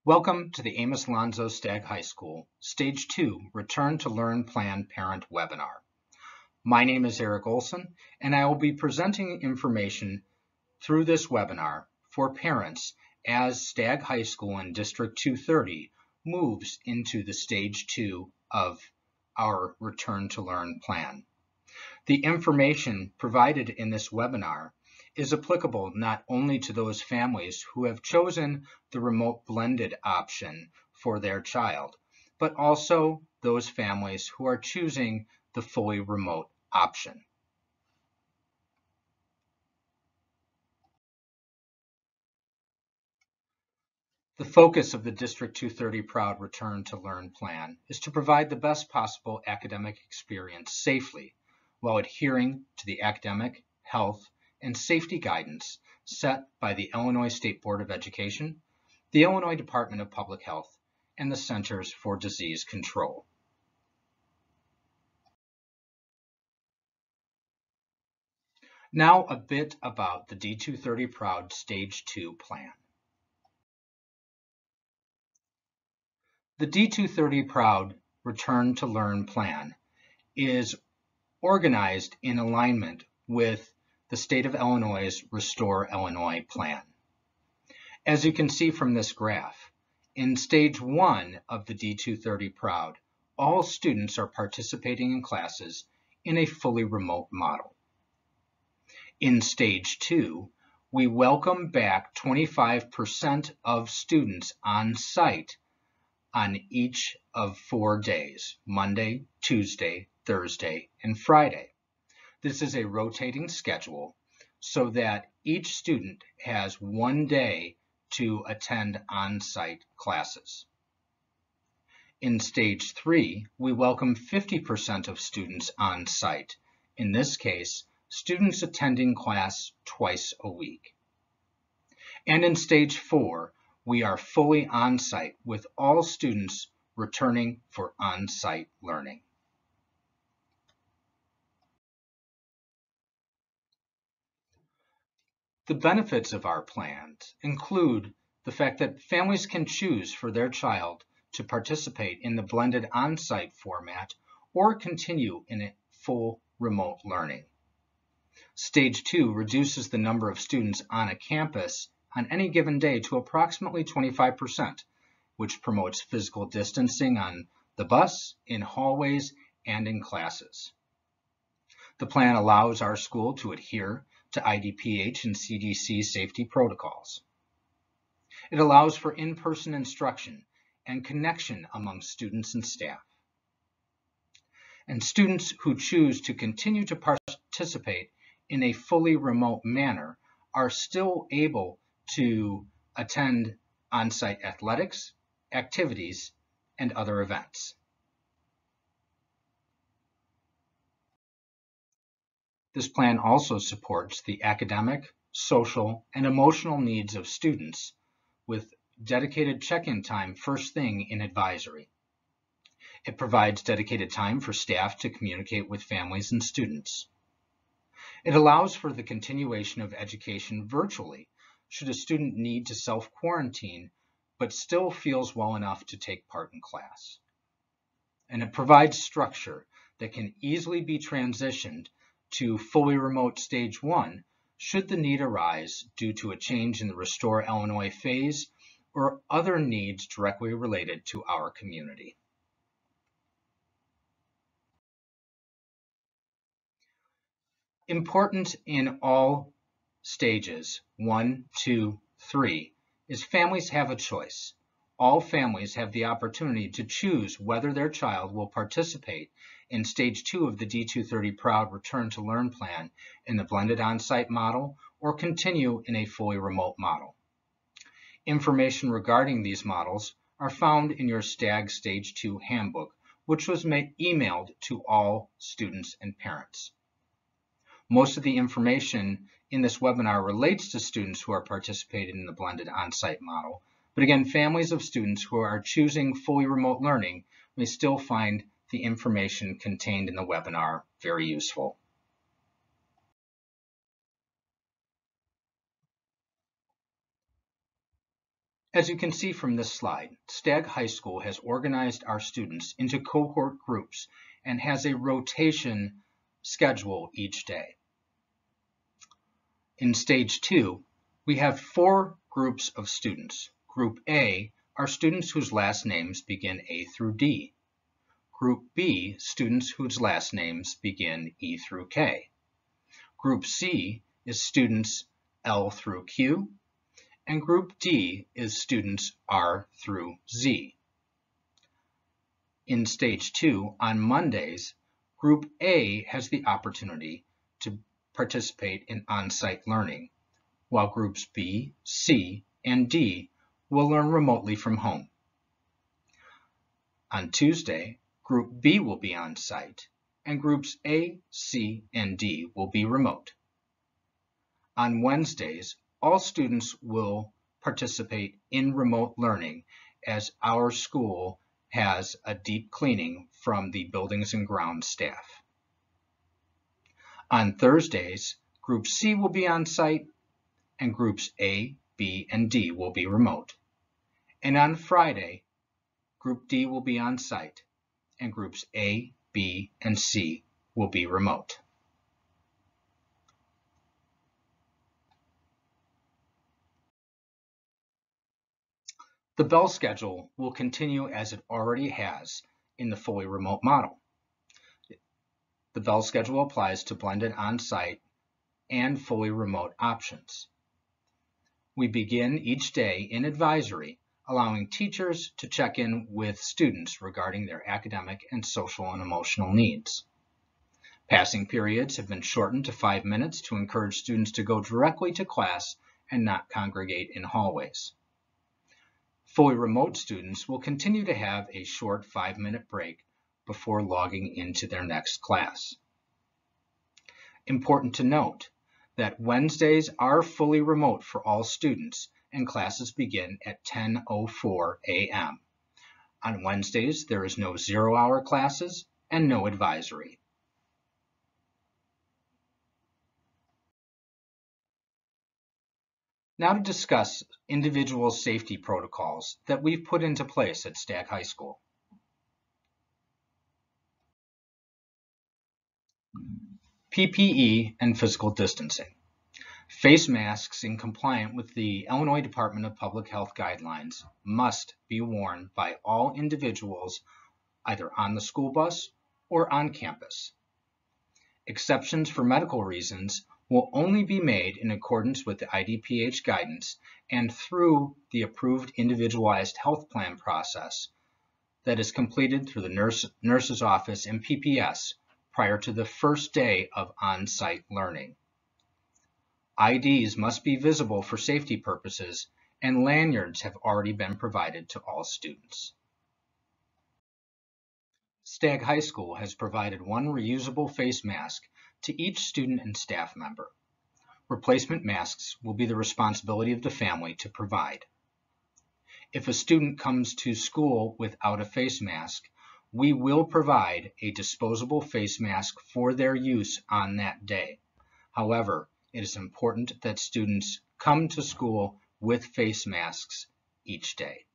Welcome to the Amos Lonzo Stagg High School Stage 2 Return to Learn Plan Parent webinar. My name is Eric Olson, and I will be presenting information through this webinar for parents as Stagg High School in District 230 moves into the Stage 2 of our Return to Learn plan. The information provided in this webinar is applicable not only to those families who have chosen the remote blended option for their child, but also those families who are choosing the fully remote option. The focus of the District 230 Proud Return to Learn plan is to provide the best possible academic experience safely while adhering to the academic, health, and safety guidance set by the Illinois State Board of Education, the Illinois Department of Public Health, and the Centers for Disease Control. Now a bit about the D230 Proud Stage 2 plan. The D230 Proud Return to Learn plan is organized in alignment with the State of Illinois' Restore Illinois plan. As you can see from this graph, in Stage 1 of the D230 Proud, all students are participating in classes in a fully remote model. In Stage 2, we welcome back 25% of students on site on each of 4 days, Monday, Tuesday, Thursday, and Friday. This is a rotating schedule so that each student has 1 day to attend on-site classes. In Stage 3, we welcome 50% of students on site. In this case, students attending class twice a week. And in Stage 4, we are fully on-site with all students returning for on-site learning. The benefits of our plans include the fact that families can choose for their child to participate in the blended on-site format or continue in a full remote learning. Stage 2 reduces the number of students on a campus on any given day to approximately 25%, which promotes physical distancing on the bus, in hallways, and in classes. The plan allows our school to adhere to IDPH and CDC safety protocols. It allows for in-person instruction and connection among students and staff. And students who choose to continue to participate in a fully remote manner are still able to attend on-site athletics, activities, and other events. This plan also supports the academic, social, and emotional needs of students with dedicated check-in time first thing in advisory. It provides dedicated time for staff to communicate with families and students. It allows for the continuation of education virtually should a student need to self-quarantine but still feels well enough to take part in class. And it provides structure that can easily be transitioned to fully remote Stage 1 should the need arise due to a change in the Restore Illinois phase or other needs directly related to our community. Important in all stages 1, 2, 3 is families have a choice. All families have the opportunity to choose whether their child will participate in Stage 2 of the D230 Proud Return to Learn plan in the blended on-site model or continue in a fully remote model. Information regarding these models are found in your Stagg Stage 2 handbook, which was emailed to all students and parents. Most of the information in this webinar relates to students who are participating in the blended on-site model, but again, families of students who are choosing fully remote learning may still find the information contained in the webinar very useful. As you can see from this slide, Stagg High School has organized our students into cohort groups and has a rotation schedule each day. In Stage 2, we have 4 groups of students. Group A are students whose last names begin A through D. Group B, students whose last names begin E through K. Group C is students L through Q, and Group D is students R through Z. In Stage 2, on Mondays, Group A has the opportunity to participate in on-site learning, while Groups B, C, and D will learn remotely from home. On Tuesday, Group B will be on-site, and Groups A, C, and D will be remote. On Wednesdays, all students will participate in remote learning as our school has a deep cleaning from the buildings and grounds staff. On Thursdays, Group C will be on site and Groups A, B, and D will be remote. And on Friday, Group D will be on site and Groups A, B, and C will be remote. The bell schedule will continue as it already has in the fully remote model. The bell schedule applies to blended on-site and fully remote options. We begin each day in advisory, allowing teachers to check in with students regarding their academic and social and emotional needs. Passing periods have been shortened to 5 minutes to encourage students to go directly to class and not congregate in hallways. Fully remote students will continue to have a short 5-minute break before logging into their next class. Important to note that Wednesdays are fully remote for all students and classes begin at 10:04 a.m. On Wednesdays, there is no 0-hour classes and no advisory. Now to discuss individual safety protocols that we've put into place at Stagg High School. PPE and physical distancing. Face masks in compliance with the Illinois Department of Public Health guidelines must be worn by all individuals either on the school bus or on campus. Exceptions for medical reasons will only be made in accordance with the IDPH guidance and through the approved individualized health plan process that is completed through the nurse's office and PPS prior to the first day of on-site learning. IDs must be visible for safety purposes, and lanyards have already been provided to all students. Stagg High School has provided one reusable face mask to each student and staff member. Replacement masks will be the responsibility of the family to provide. If a student comes to school without a face mask, we will provide a disposable face mask for their use on that day. However, it is important that students come to school with face masks each day.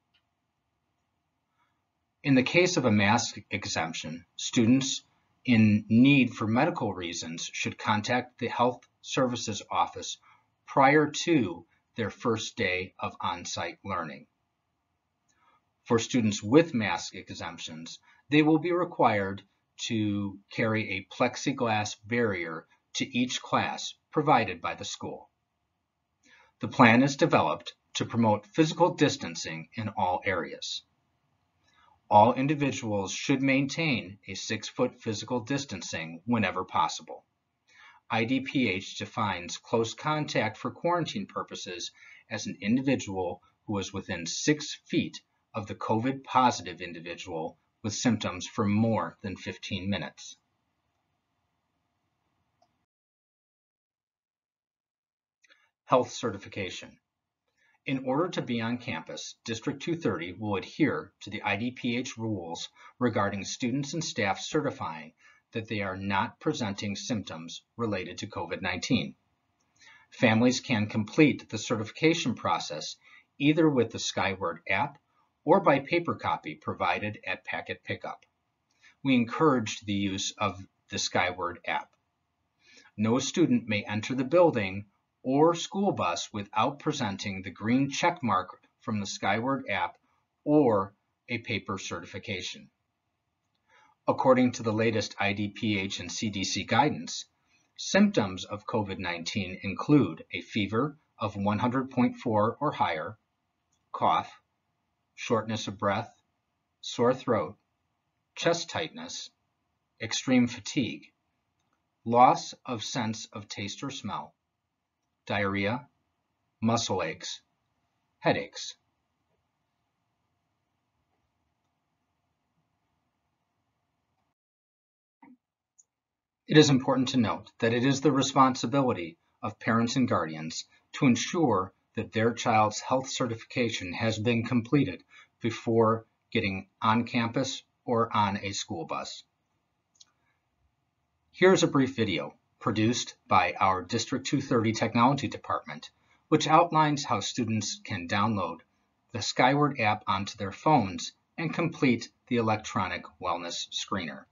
In the case of a mask exemption, students in need for medical reasons should contact the Health Services Office prior to their first day of on-site learning. For students with mask exemptions, they will be required to carry a plexiglass barrier to each class provided by the school. The plan is developed to promote physical distancing in all areas. All individuals should maintain a 6-foot physical distancing whenever possible. IDPH defines close contact for quarantine purposes as an individual who is within 6 feet of the COVID-positive individual with symptoms for more than 15 minutes. Health certification. In order to be on campus, District 230 will adhere to the IDPH rules regarding students and staff certifying that they are not presenting symptoms related to COVID-19. Families can complete the certification process either with the Skyward app or by paper copy provided at packet pickup. We encouraged the use of the Skyward app. No student may enter the building or school bus without presenting the green check mark from the Skyward app or a paper certification. According to the latest IDPH and CDC guidance, symptoms of COVID-19 include a fever of 100.4 or higher, cough, shortness of breath, sore throat, chest tightness, extreme fatigue, loss of sense of taste or smell, diarrhea, muscle aches, headaches. It is important to note that it is the responsibility of parents and guardians to ensure that their child's health certification has been completed before getting on campus or on a school bus. Here's a brief video produced by our District 230 Technology Department, which outlines how students can download the Skyward app onto their phones and complete the electronic wellness screener.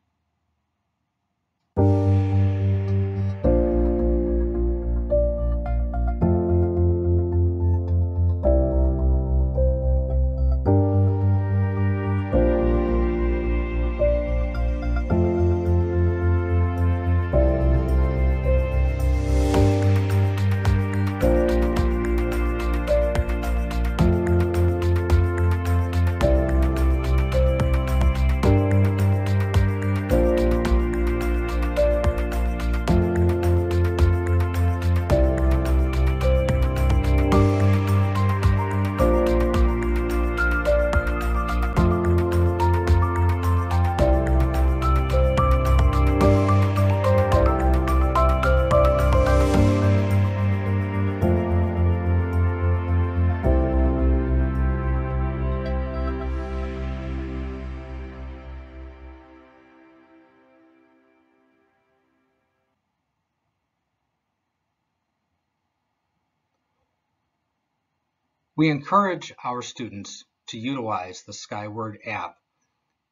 We encourage our students to utilize the Skyward app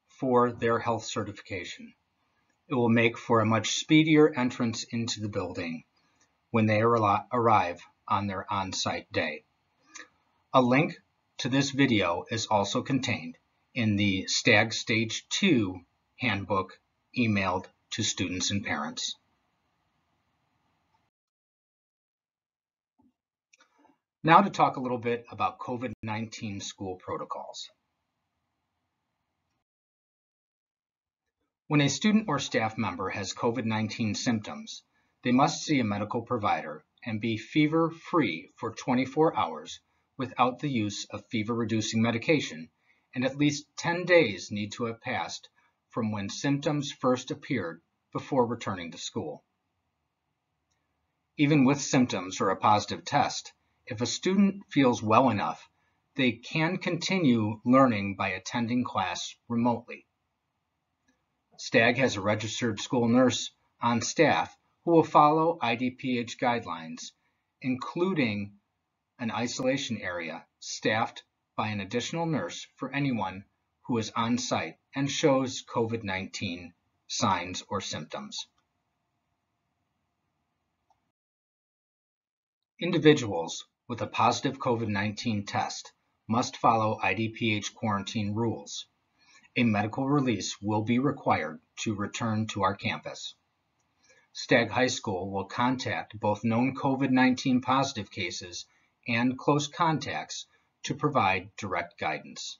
for their health certification. It will make for a much speedier entrance into the building when they arrive on their on-site day. A link to this video is also contained in the Stagg Stage 2 handbook emailed to students and parents. Now to talk a little bit about COVID-19 school protocols. When a student or staff member has COVID-19 symptoms, they must see a medical provider and be fever-free for 24 hours without the use of fever-reducing medication, and at least 10 days need to have passed from when symptoms first appeared before returning to school. Even with symptoms or a positive test, if a student feels well enough, they can continue learning by attending class remotely. Stagg has a registered school nurse on staff who will follow IDPH guidelines, including an isolation area staffed by an additional nurse for anyone who is on site and shows COVID-19 signs or symptoms. Individuals with a positive COVID-19 test must follow IDPH quarantine rules. A medical release will be required to return to our campus. Stagg High School will contact both known COVID-19 positive cases and close contacts to provide direct guidance.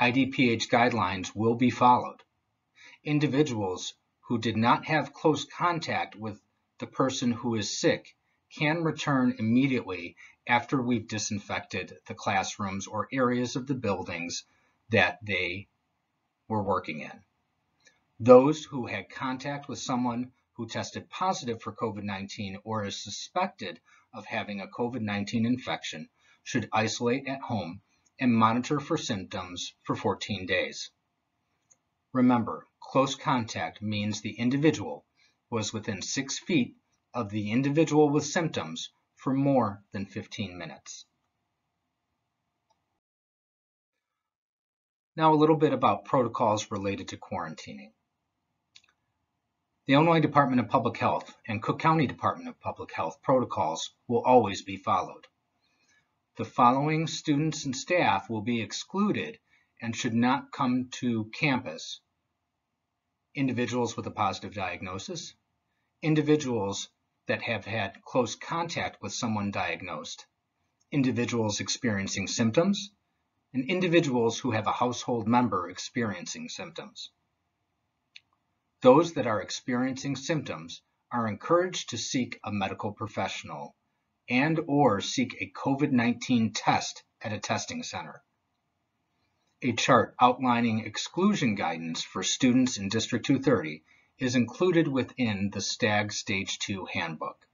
IDPH guidelines will be followed. Individuals who did not have close contact with the person who is sick can return immediately after we've disinfected the classrooms or areas of the buildings that they were working in. Those who had contact with someone who tested positive for COVID-19 or is suspected of having a COVID-19 infection should isolate at home and monitor for symptoms for 14 days. Remember, close contact means the individual was within 6 feet of the individual with symptoms for more than 15 minutes. Now a little bit about protocols related to quarantining. The Illinois Department of Public Health and Cook County Department of Public Health protocols will always be followed. The following students and staff will be excluded and should not come to campus: individuals with a positive diagnosis, individuals that have had close contact with someone diagnosed, individuals experiencing symptoms, and individuals who have a household member experiencing symptoms. Those that are experiencing symptoms are encouraged to seek a medical professional and/or seek a COVID-19 test at a testing center. A chart outlining exclusion guidance for students in District 230 is included within the Stagg Stage 2 handbook.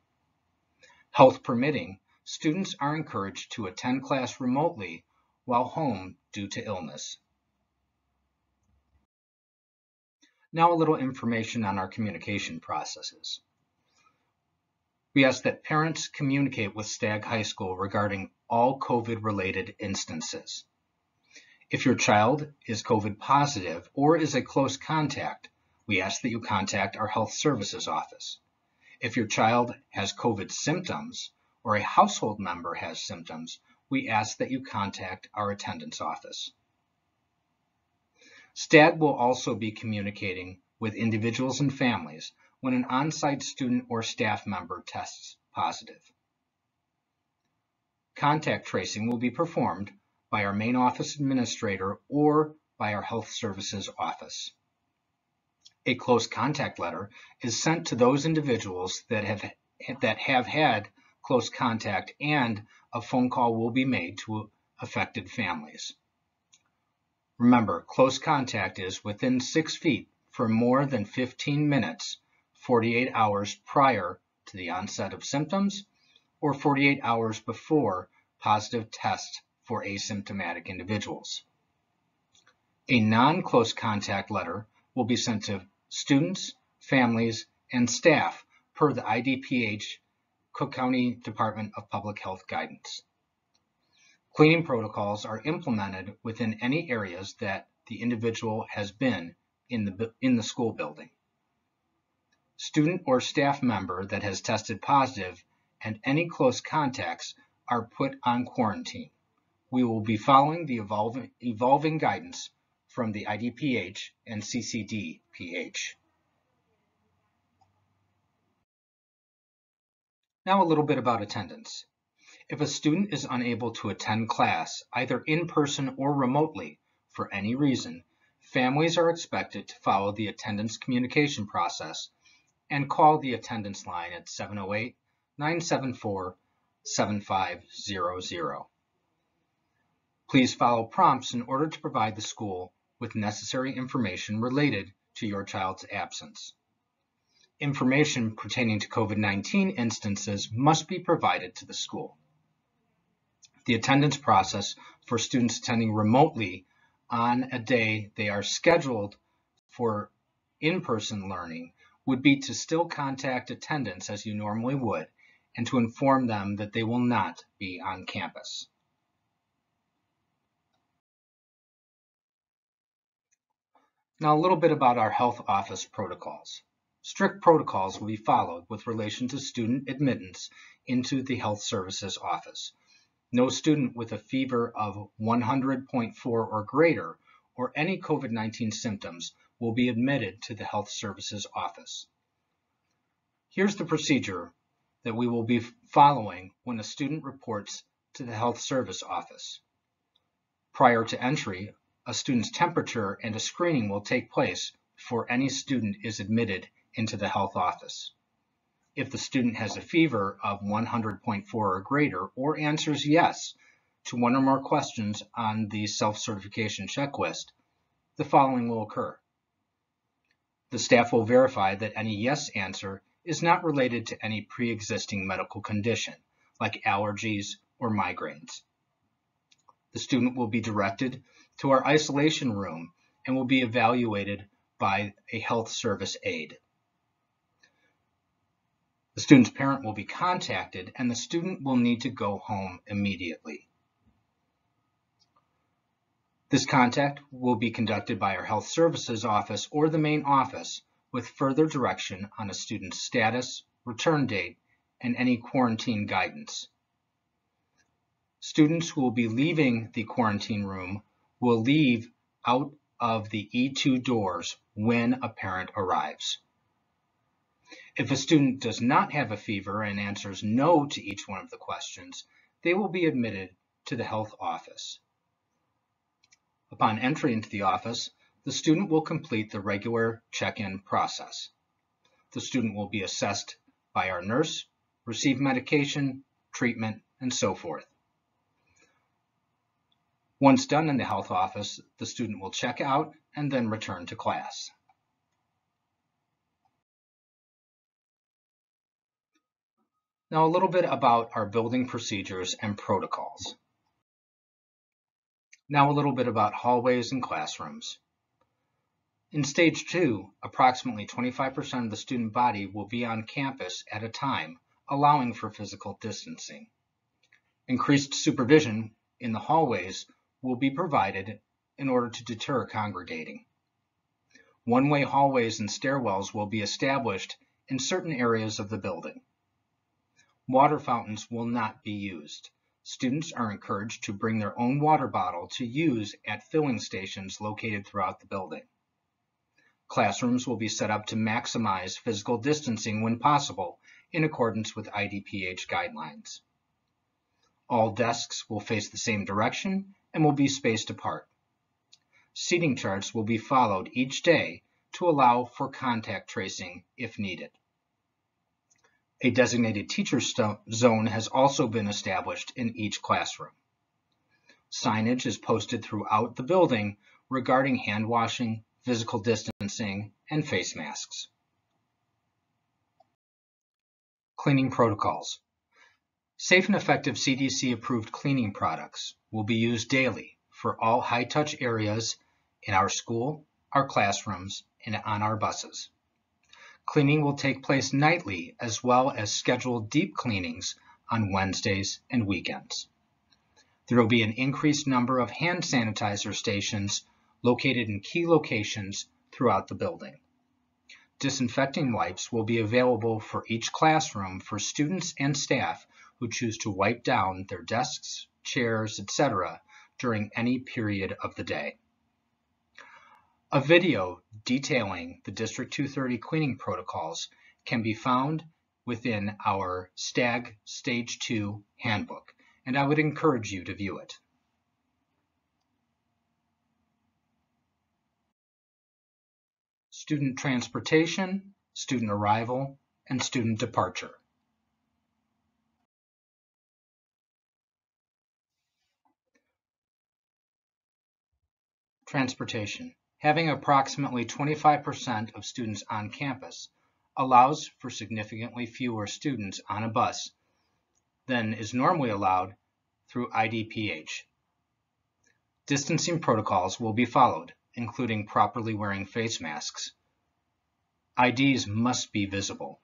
Health permitting, students are encouraged to attend class remotely while home due to illness. Now a little information on our communication processes. We ask that parents communicate with Stagg High School regarding all COVID-related instances. If your child is COVID positive or is a close contact, we ask that you contact our health services office. If your child has COVID symptoms or a household member has symptoms, we ask that you contact our attendance office. Stagg will also be communicating with individuals and families when an on-site student or staff member tests positive. Contact tracing will be performed by our main office administrator or by our health services office. A close contact letter is sent to those individuals that have had close contact, and a phone call will be made to affected families. Remember, close contact is within 6 feet for more than 15 minutes, 48 hours prior to the onset of symptoms, or 48 hours before positive test for asymptomatic individuals. A non-close contact letter will be sent to students, families, and staff per the IDPH Cook County Department of Public Health guidance. Cleaning protocols are implemented within any areas that the individual has been in the school building. Student or staff member that has tested positive and any close contacts are put on quarantine. We will be following the evolving guidance from the IDPH and CCDPH. Now a little bit about attendance. If a student is unable to attend class, either in person or remotely, for any reason, families are expected to follow the attendance communication process and call the attendance line at 708-974-7500. Please follow prompts in order to provide the school with necessary information related to your child's absence. Information pertaining to COVID-19 instances must be provided to the school. The attendance process for students attending remotely on a day they are scheduled for in-person learning would be to still contact attendance as you normally would and to inform them that they will not be on campus. Now a little bit about our health office protocols. Strict protocols will be followed with relation to student admittance into the health services office. No student with a fever of 100.4 or greater or any COVID-19 symptoms will be admitted to the health services office. Here's the procedure that we will be following when a student reports to the health service office. Prior to entry, a student's temperature and a screening will take place before any student is admitted into the health office. If the student has a fever of 100.4 or greater or answers yes to one or more questions on the self-certification checklist, the following will occur. The staff will verify that any yes answer is not related to any pre-existing medical condition, like allergies or migraines. The student will be directed to our isolation room and will be evaluated by a health service aide. The student's parent will be contacted and the student will need to go home immediately. This contact will be conducted by our Health Services Office or the main office with further direction on a student's status, return date, and any quarantine guidance. Students who will be leaving the quarantine room will leave out of the E2 doors when a parent arrives. If a student does not have a fever and answers no to each one of the questions, they will be admitted to the health office. Upon entry into the office, the student will complete the regular check-in process. The student will be assessed by our nurse, receive medication, treatment, and so forth. Once done in the health office, the student will check out and then return to class. Now a little bit about our building procedures and protocols. Now a little bit about hallways and classrooms. In Stage 2, approximately 25% of the student body will be on campus at a time, allowing for physical distancing. Increased supervision in the hallways will be provided in order to deter congregating. One-way hallways and stairwells will be established in certain areas of the building. Water fountains will not be used. Students are encouraged to bring their own water bottle to use at filling stations located throughout the building. Classrooms will be set up to maximize physical distancing when possible in accordance with IDPH guidelines. All desks will face the same direction and will be spaced apart. Seating charts will be followed each day to allow for contact tracing if needed. A designated teacher zone has also been established in each classroom. Signage is posted throughout the building regarding hand washing, physical distancing, and face masks. Cleaning protocols. Safe and effective CDC-approved cleaning products will be used daily for all high-touch areas in our school, our classrooms, and on our buses. Cleaning will take place nightly as well as scheduled deep cleanings on Wednesdays and weekends. There will be an increased number of hand sanitizer stations located in key locations throughout the building. Disinfecting wipes will be available for each classroom for students and staff who choose to wipe down their desks, chairs, etc. during any period of the day. A video detailing the District 230 cleaning protocols can be found within our Stagg Stage 2 handbook, and I would encourage you to view it. Student transportation, student arrival, and student departure. Transportation. Having approximately 25% of students on campus allows for significantly fewer students on a bus than is normally allowed through IDPH. Distancing protocols will be followed, including properly wearing face masks. IDs must be visible.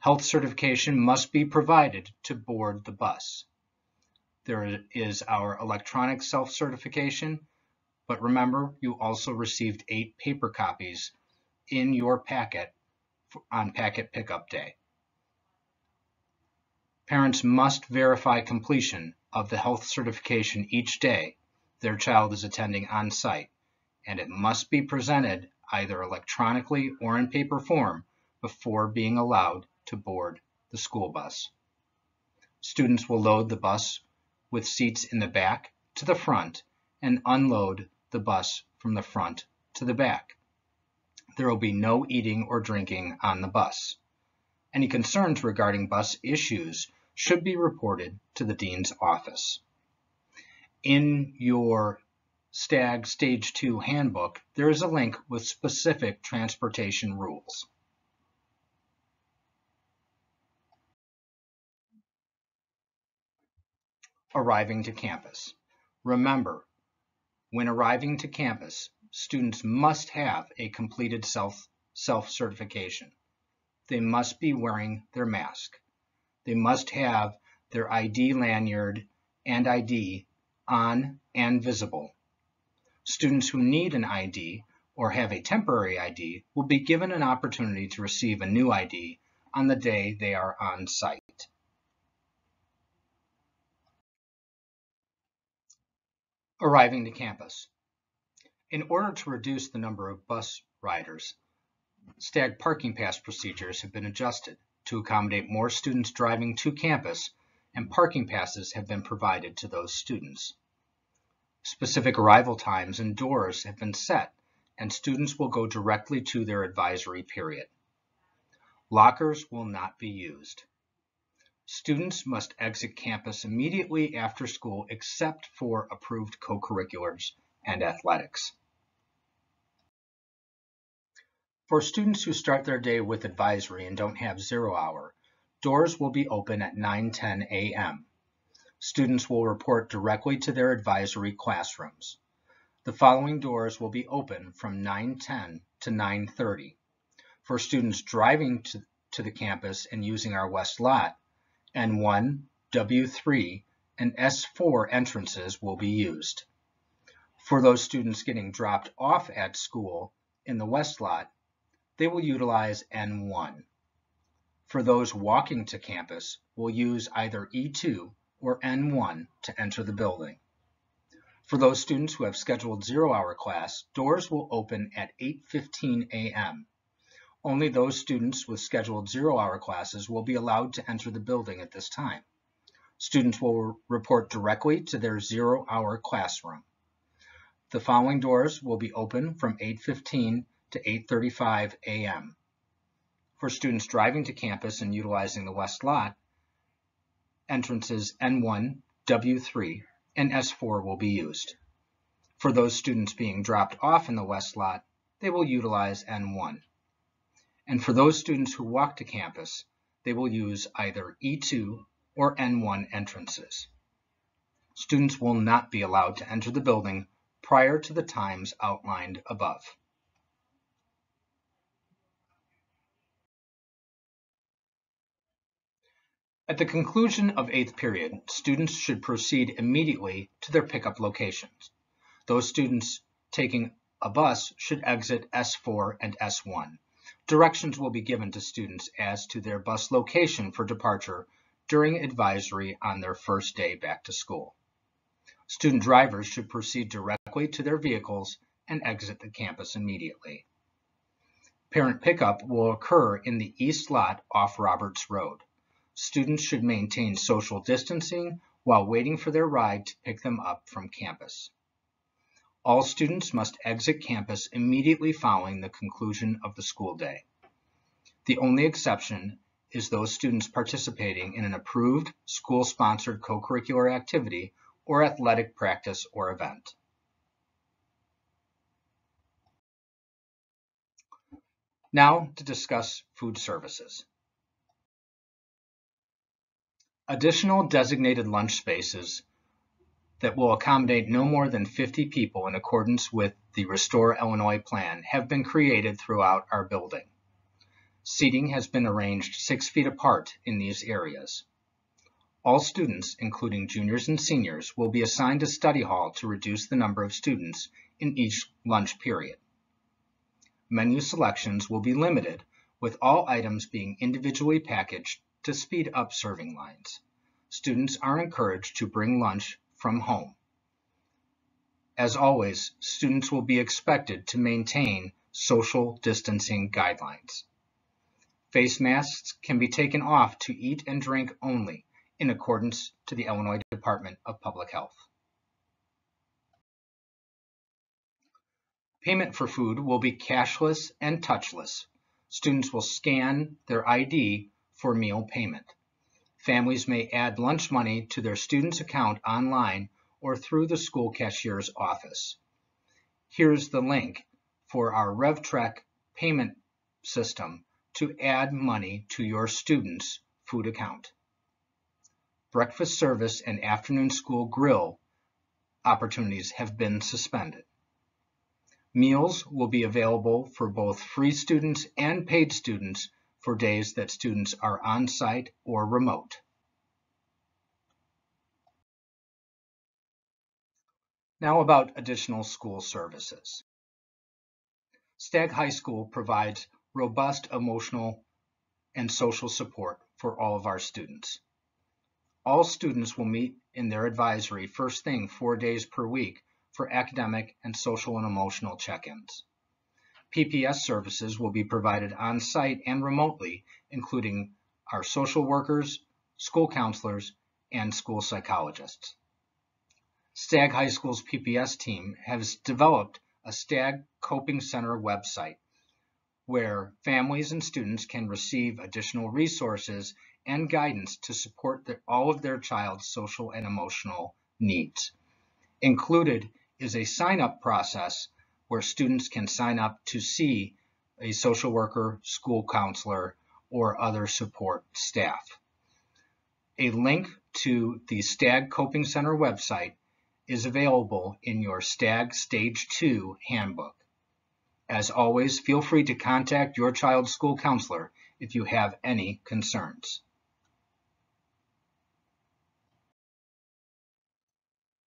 Health certification must be provided to board the bus. There is our electronic self-certification, but remember, you also received 8 paper copies in your packet on packet pickup day. Parents must verify completion of the health certification each day their child is attending on site, and it must be presented either electronically or in paper form before being allowed to board the school bus. Students will load the bus with seats in the back to the front and unload the bus from the front to the back. There will be no eating or drinking on the bus. Any concerns regarding bus issues should be reported to the dean's office. In your Stagg Stage 2 handbook, there is a link with specific transportation rules. Arriving to campus. Remember, when arriving to campus, students must have a completed self-certification. They must be wearing their mask. They must have their ID lanyard and ID on and visible. Students who need an ID or have a temporary ID will be given an opportunity to receive a new ID on the day they are on site. Arriving to campus. In order to reduce the number of bus riders, Stagg parking pass procedures have been adjusted to accommodate more students driving to campus, and parking passes have been provided to those students. Specific arrival times and doors have been set, and students will go directly to their advisory period. Lockers will not be used. Students must exit campus immediately after school except for approved co-curriculars and athletics. For students who start their day with advisory and don't have 0 hour, doors will be open at 9:10 a.m. Students will report directly to their advisory classrooms. The following doors will be open from 9:10 to 9:30. For students driving to the campus and using our west lot, N1, W3, and S4 entrances will be used. For those students getting dropped off at school in the west lot, they will utilize N1. For those walking to campus, we'll use either E2 or N1 to enter the building. For those students who have scheduled 0 hour class, doors will open at 8:15 a.m. Only those students with scheduled 0 hour classes will be allowed to enter the building at this time. Students will report directly to their 0 hour classroom. The following doors will be open from 8:15 to 8:35 a.m. For students driving to campus and utilizing the west lot, entrances N1, W3, and S4 will be used. For those students being dropped off in the west lot, they will utilize N1. And for those students who walk to campus, they will use either E2 or N1 entrances. Students will not be allowed to enter the building prior to the times outlined above. At the conclusion of 8th period, students should proceed immediately to their pickup locations. Those students taking a bus should exit S4 and S1. Directions will be given to students as to their bus location for departure during advisory on their first day back to school. Student drivers should proceed directly to their vehicles and exit the campus immediately. Parent pickup will occur in the east lot off Roberts Road. Students should maintain social distancing while waiting for their ride to pick them up from campus. All students must exit campus immediately following the conclusion of the school day. The only exception is those students participating in an approved school-sponsored co-curricular activity or athletic practice or event. Now to discuss food services. Additional designated lunch spaces that will accommodate no more than 50 people in accordance with the Restore Illinois plan have been created throughout our building. Seating has been arranged 6 feet apart in these areas. All students, including juniors and seniors, will be assigned a study hall to reduce the number of students in each lunch period. Menu selections will be limited, with all items being individually packaged to speed up serving lines. Students are encouraged to bring lunch from home. As always, students will be expected to maintain social distancing guidelines. Face masks can be taken off to eat and drink only, in accordance to the Illinois Department of Public Health. Payment for food will be cashless and touchless. Students will scan their ID for meal payment. Families may add lunch money to their student's account online or through the school cashier's office. Here's the link for our RevTrek payment system to add money to your student's food account. Breakfast service and afternoon school grill opportunities have been suspended. Meals will be available for both free students and paid students for days that students are on site or remote. Now about additional school services. Stagg High School provides robust emotional and social support for all of our students. All students will meet in their advisory first thing 4 days per week for academic and social and emotional check-ins. PPS services will be provided on site and remotely, including our social workers, school counselors, and school psychologists. Stagg High School's PPS team has developed a Stagg Coping Center website where families and students can receive additional resources and guidance to support all of their child's social and emotional needs. Included is a sign-up process where students can sign up to see a social worker, school counselor, or other support staff. A link to the Stagg Coping Center website is available in your Stagg Stage 2 handbook. As always, feel free to contact your child's school counselor if you have any concerns.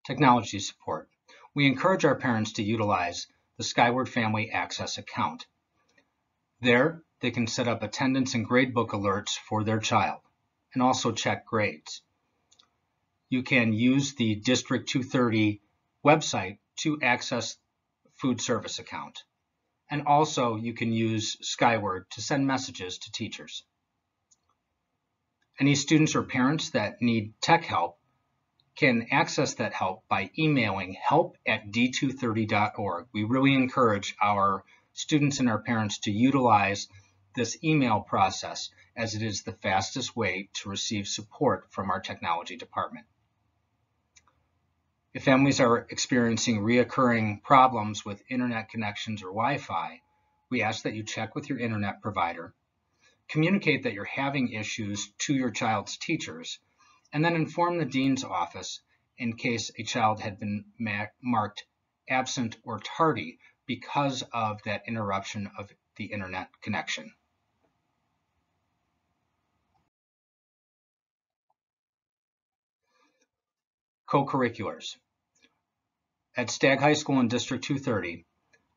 Technology support. We encourage our parents to utilize the Skyward Family Access account. There, they can set up attendance and gradebook alerts for their child and also check grades. You can use the District 230 website to access food service account. And also you can use Skyward to send messages to teachers. Any students or parents that need tech help can access that help by emailing help@d230.org. We really encourage our students and our parents to utilize this email process as it is the fastest way to receive support from our technology department. If families are experiencing reoccurring problems with internet connections or Wi-Fi, we ask that you check with your internet provider, communicate that you're having issues to your child's teachers, and then inform the dean's office in case a child had been marked absent or tardy because of that interruption of the internet connection. Co-curriculars. At Stagg High School in District 230,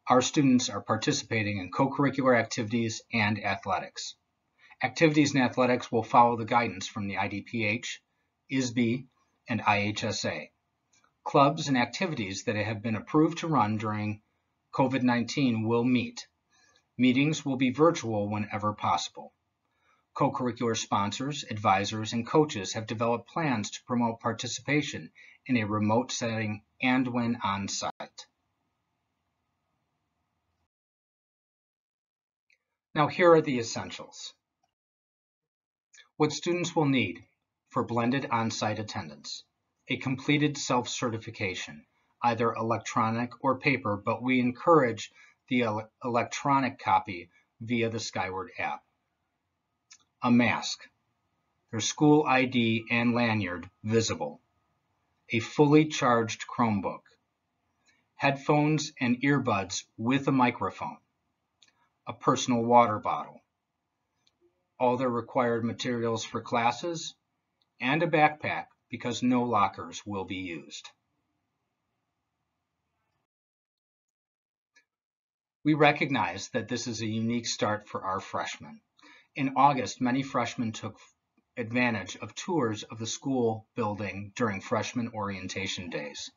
our students are participating in co-curricular activities and athletics. Activities and athletics will follow the guidance from the IDPH, ISB, and IHSA. Clubs and activities that have been approved to run during COVID-19 will meet. Meetings will be virtual whenever possible. Co-curricular sponsors, advisors, and coaches have developed plans to promote participation in a remote setting and when on site. Now here are the essentials. What students will need for blended on-site attendance: a completed self-certification, either electronic or paper, but we encourage the electronic copy via the Skyward app. A mask, their school ID and lanyard visible. A fully charged Chromebook. Headphones and earbuds with a microphone. A personal water bottle. All their required materials for classes, and a backpack because no lockers will be used. We recognize that this is a unique start for our freshmen. In August, many freshmen took advantage of tours of the school building during freshman orientation days.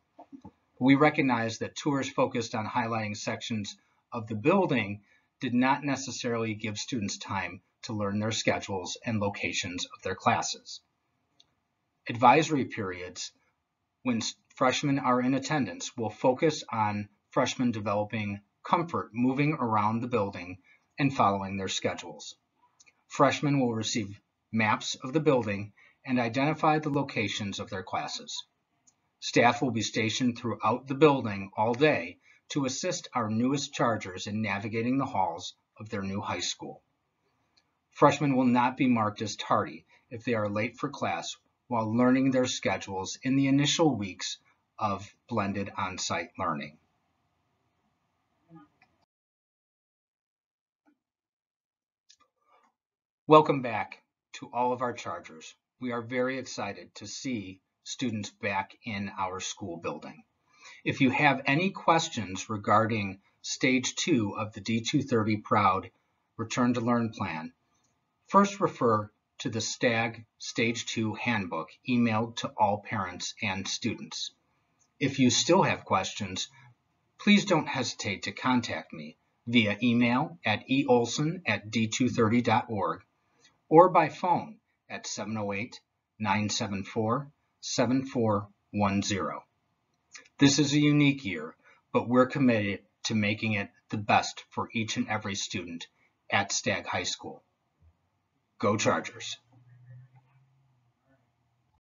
We recognize that tours focused on highlighting sections of the building did not necessarily give students time to learn their schedules and locations of their classes. Advisory periods, when freshmen are in attendance, will focus on freshmen developing comfort moving around the building and following their schedules. Freshmen will receive maps of the building and identify the locations of their classes. Staff will be stationed throughout the building all day to assist our newest chargers in navigating the halls of their new high school. Freshmen will not be marked as tardy if they are late for class while learning their schedules in the initial weeks of blended on-site learning. Welcome back to all of our chargers. We are very excited to see students back in our school building. If you have any questions regarding Stage 2 of the D230 Proud Return to Learn plan, first refer to the Stagg Stage 2 Handbook emailed to all parents and students. If you still have questions, please don't hesitate to contact me via email at eolson@d230.org or by phone at 708-974-7410. This is a unique year, but we're committed to making it the best for each and every student at Stagg High School. Go Chargers!